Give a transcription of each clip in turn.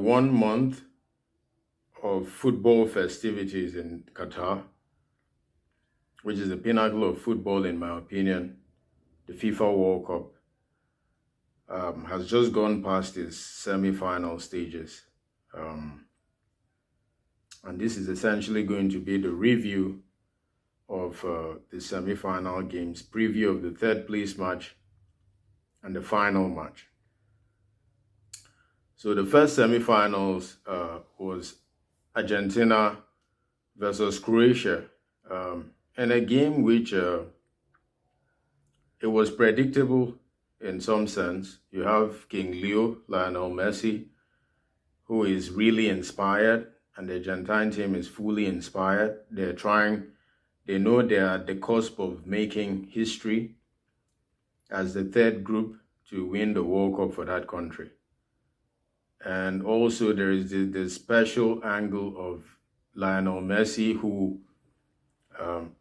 1 month of football festivities in Qatar, which is the pinnacle of football in my opinion. The FIFA World Cup has just gone past its semi-final stages. And this is essentially going to be the review of the semi-final games, preview of the third place match and the final match. So the first semi-finals was Argentina versus Croatia, and a game which it was predictable in some sense. You have King Leo, Lionel Messi, who is really inspired, and the Argentine team is fully inspired. They know they are at the cusp of making history as the third group to win the World Cup for that country. And also there is the special angle of Lionel Messi, who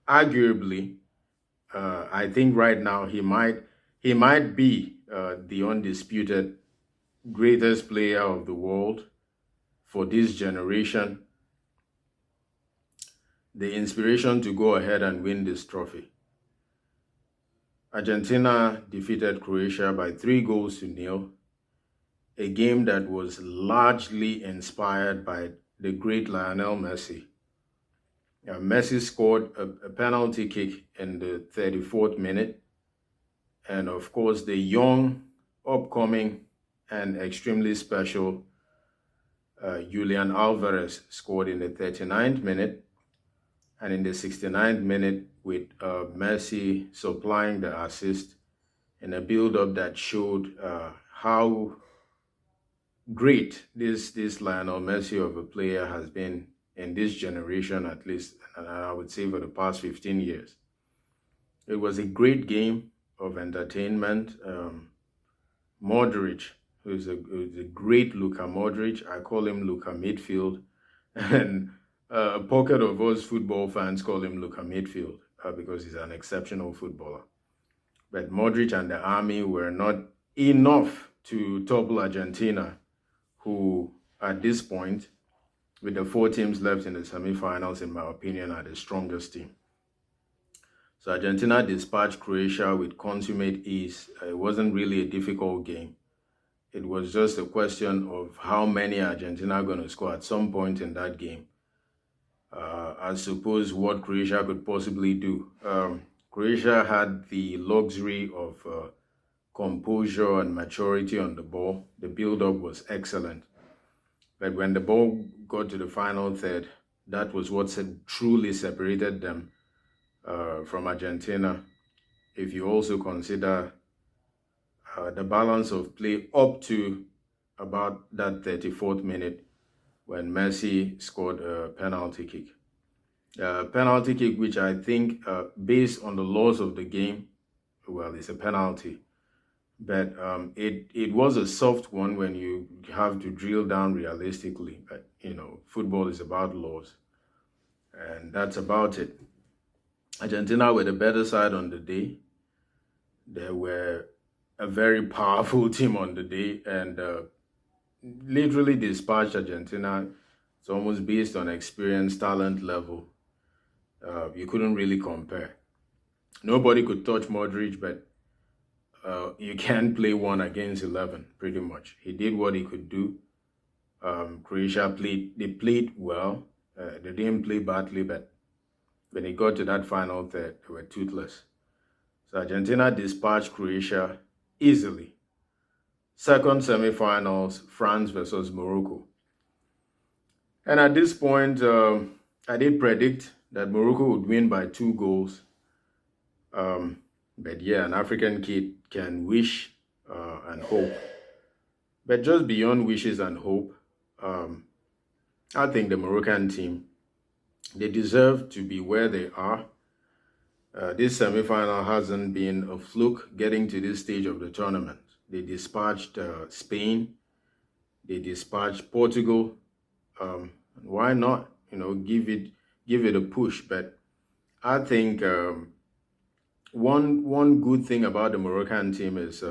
arguably, I think right now he might be the undisputed greatest player of the world for this generation. The inspiration to go ahead and win this trophy. Argentina defeated Croatia by 3-0. A game that was largely inspired by the great Lionel Messi. Messi scored a penalty kick in the 34th minute. And of course, the young, upcoming, and extremely special Julian Alvarez scored in the 39th minute. And in the 69th minute, with Messi supplying the assist in a build-up that showed how great this Lionel Messi of a player has been in this generation, at least, and I would say for the past 15 years. It was a great game of entertainment. Modric, who's a great Luka Modric, I call him Luka Midfield, and a pocket of us football fans call him Luka Midfield because he's an exceptional footballer. But Modric and the army were not enough to topple Argentina, who at this point, with the 4 teams left in the semi-finals, in my opinion, are the strongest team. So Argentina dispatched Croatia with consummate ease. It wasn't really a difficult game. It was just a question of how many Argentina are going to score at some point in that game. I suppose what Croatia could possibly do. Croatia had the luxury of composure and maturity on the ball. The build-up was excellent. But when the ball got to the final third, that was what truly separated them from Argentina. If you also consider the balance of play up to about that 34th minute when Messi scored a penalty kick. Penalty kick, which I think, based on the laws of the game, well, it's a penalty. But it was a soft one when you have to drill down realistically. But, football is about laws. And that's about it. Argentina were the better side on the day. They were a very powerful team on the day and literally dispatched Argentina. It's almost based on experience, talent level. You couldn't really compare. Nobody could touch Modric, but you can't play 1 against 11, pretty much. He did what he could do. Croatia played well. They didn't play badly, but when it got to that final third, they were toothless. So Argentina dispatched Croatia easily. Second semi-finals, France versus Morocco. And at this point, I did predict that Morocco would win by 2 goals. But yeah, an African kid can wish and hope. But just beyond wishes and hope, I think the Moroccan team, they deserve to be where they are. This semi-final hasn't been a fluke getting to this stage of the tournament. They dispatched Spain. They dispatched Portugal. Why not? Give it a push. But I think one good thing about the Moroccan team is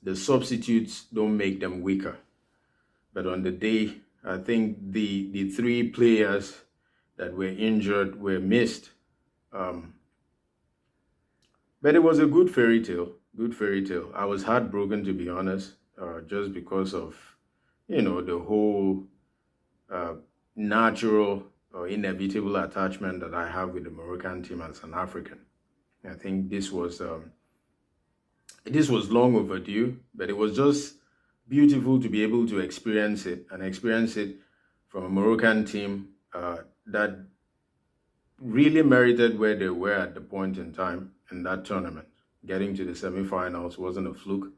the substitutes don't make them weaker. But on the day, I think the three players that were injured were missed. Um, but it was a good fairy tale. Good fairy tale. I was heartbroken, to be honest, just because of the whole uh, natural or inevitable attachment that I have with the Moroccan team as an African. I think this was long overdue, but it was just beautiful to be able to experience it from a Moroccan team that really merited where they were at the point in time in that tournament. Getting to the semifinals wasn't a fluke.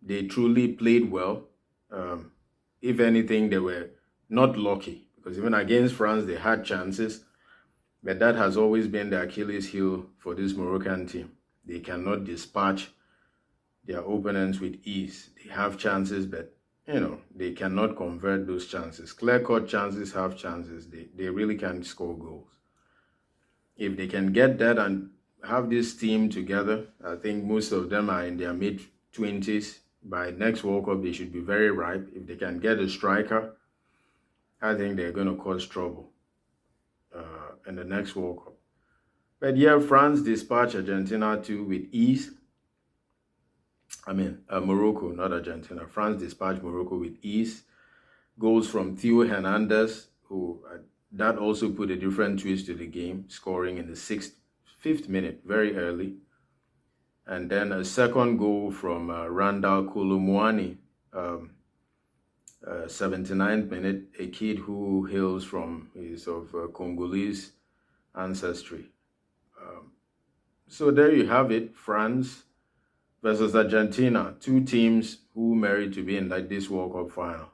They truly played well. Um, if anything, they were not lucky because even against France, they had chances, but that has always been the Achilles heel for this Moroccan team. They cannot dispatch their opponents with ease. They have chances, but they cannot convert those chances. Clear-cut chances have chances. They really can't score goals. If they can get that and have this team together, I think most of them are in their mid-20s. By next World Cup, they should be very ripe. If they can get a striker, I think they're going to cause trouble in the next World Cup. But yeah, France dispatched Argentina too with ease. Morocco, not Argentina. France dispatched Morocco with ease. Goals from Theo Hernandez, who that also put a different twist to the game, scoring in the fifth minute, very early. And then a second goal from Randall Kolomwani, 79th minute, a kid who is of Congolese ancestry. So there you have it, France versus Argentina, two teams who merit to be in this World Cup final.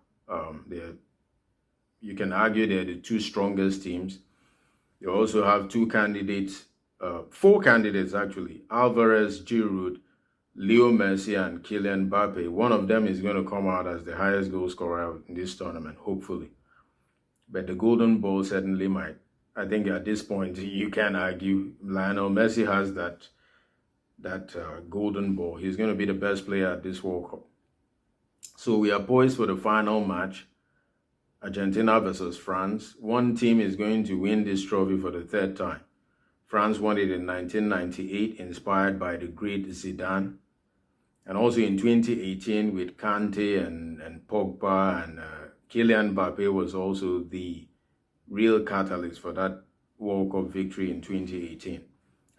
You can argue they're the two strongest teams. You also have four candidates actually: Alvarez, Giroud, Leo Messi, and Kylian Mbappe. One of them is going to come out as the highest goal scorer in this tournament, hopefully. But the Golden Ball certainly might. I think at this point you can argue Lionel Messi has that Golden Ball. He's going to be the best player at this World Cup. So we are poised for the final match, Argentina versus France. One team is going to win this trophy for the third time. France won it in 1998, inspired by the great Zidane. And also in 2018 with Kante and Pogba, and Kylian Mbappe was also the real catalyst for that World Cup victory in 2018.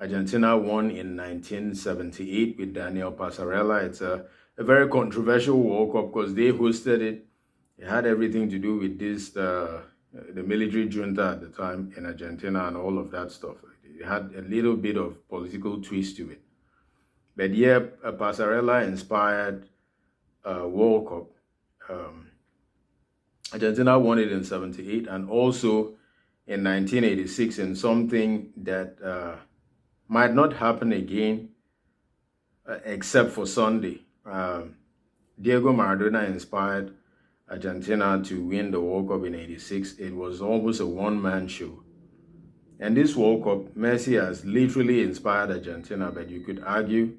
Argentina won in 1978 with Daniel Passarella. It's a very controversial World Cup because they hosted it. It had everything to do with the military junta at the time in Argentina and all of that stuff. It had a little bit of political twist to it. But yeah, a Passarella-inspired World Cup. Argentina won it in 78 and also in 1986 in something that might not happen again except for Sunday. Diego Maradona inspired Argentina to win the World Cup in 86. It was almost a one-man show. And this World Cup, Messi has literally inspired Argentina, but you could argue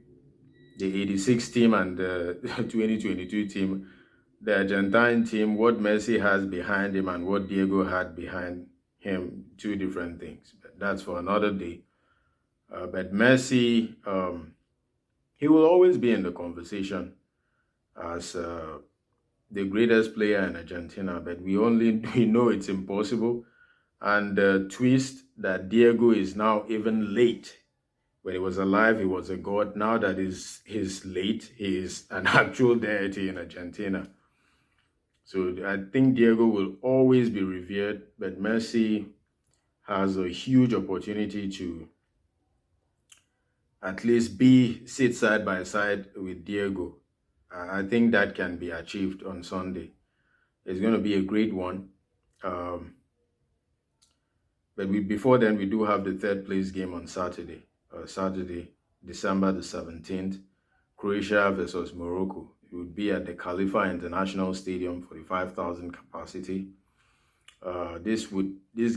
the 86 team and the 2022 team, the Argentine team, what Messi has behind him and what Diego had behind him, two different things. But that's for another day. But Messi, he will always be in the conversation as the greatest player in Argentina, but we know it's impossible. And the twist that Diego is now even late. When he was alive, he was a god. Now that he's late, he is an actual deity in Argentina. So I think Diego will always be revered, but Messi has a huge opportunity to at least sit side by side with Diego. I think that can be achieved on Sunday. It's going to be a great one. But before then, we do have the third place game on Saturday. Saturday, December the 17th, Croatia versus Morocco. It would be at the Khalifa International Stadium, 45,000 capacity. This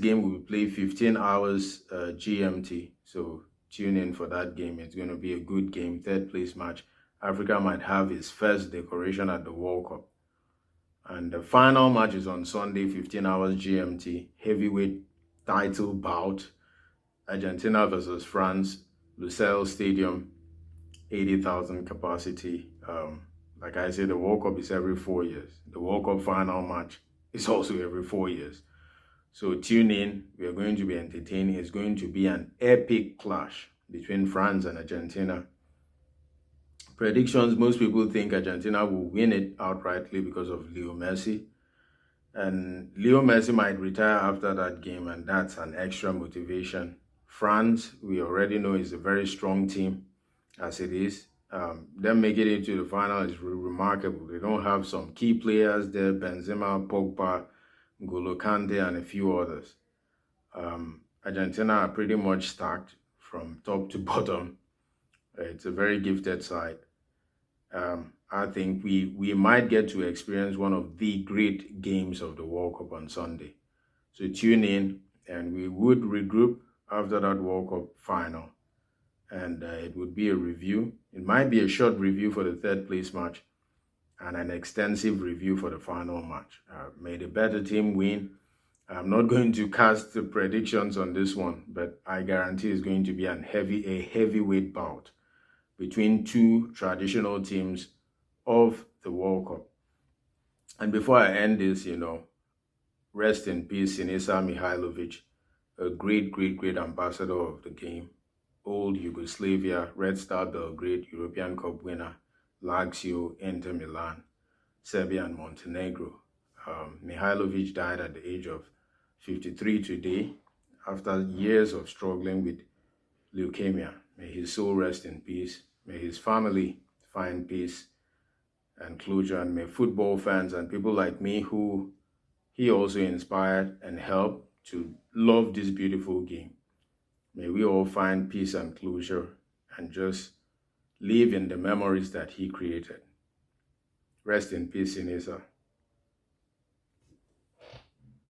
game will be played 15 hours GMT. So tune in for that game. It's going to be a good game, third place match. Africa might have its first decoration at the World Cup. And the final match is on Sunday, 15 hours GMT, heavyweight title bout, Argentina versus France, Lusail Stadium, 80,000 capacity. Like I said, the World Cup is every 4 years. The World Cup final match is also every 4 years. So tune in. We are going to be entertaining. It's going to be an epic clash between France and Argentina. Predictions, most people think Argentina will win it outrightly because of Leo Messi. And Leo Messi might retire after that game, and that's an extra motivation. France, we already know, is a very strong team as it is. Them making it to the final is remarkable. They don't have some key players there, Benzema, Pogba, N'Golo Kante, and a few others. Argentina are pretty much stacked from top to bottom. It's a very gifted side. I think we might get to experience one of the great games of the World Cup on Sunday. So tune in, and we would regroup after that World Cup final. And it would be a review. It might be a short review for the third place match and an extensive review for the final match. May the better team win. I'm not going to cast the predictions on this one, but I guarantee it's going to be a heavyweight bout between two traditional teams of the World Cup. And before I end this, rest in peace, Sinisa Mihailovic, a great ambassador of the game. Old Yugoslavia, Red Star Belgrade, European Cup winner, Lazio, Inter Milan, Serbia, and Montenegro. Mihailovic died at the age of 53 today after years of struggling with leukemia. May his soul rest in peace. May his family find peace and closure, and may football fans and people like me who he also inspired and helped to love this beautiful game, may we all find peace and closure and just live in the memories that he created. Rest in peace, Inesa.